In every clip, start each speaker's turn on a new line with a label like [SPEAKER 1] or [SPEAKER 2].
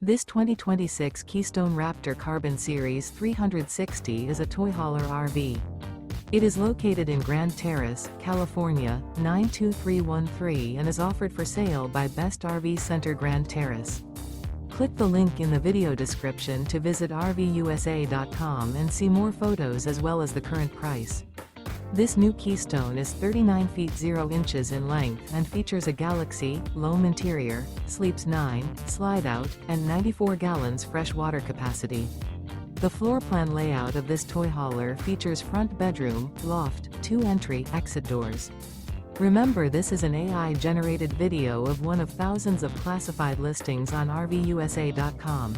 [SPEAKER 1] This 2026 Keystone Raptor Carbon Series 360 is a toy hauler RV. It is located in Grand Terrace, California, 92313 and is offered for sale by Best RV Center Grand Terrace. Click the link in the video description to visit RVUSA.com and see more photos as well as the current price. This new Keystone is 39 feet 0 inches in length and features a Galaxy, Loam interior, sleeps 9, Slideout, and 94 gallons fresh water capacity. The floor plan layout of this toy hauler features front bedroom, loft, 2 entry, exit doors. Remember, this is an AI-generated video of one of thousands of classified listings on RVUSA.com.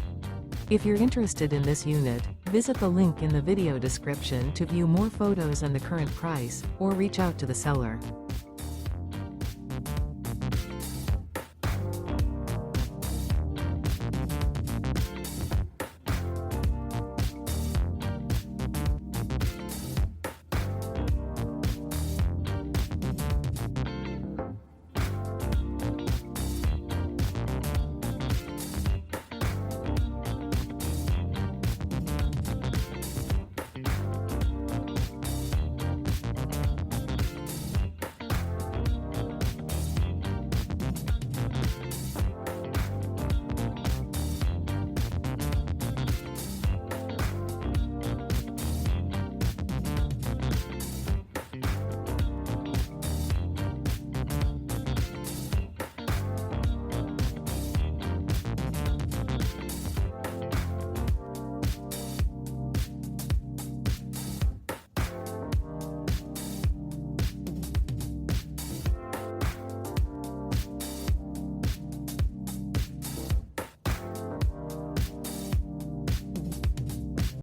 [SPEAKER 1] If you're interested in this unit, visit the link in the video description to view more photos and the current price, or reach out to the seller.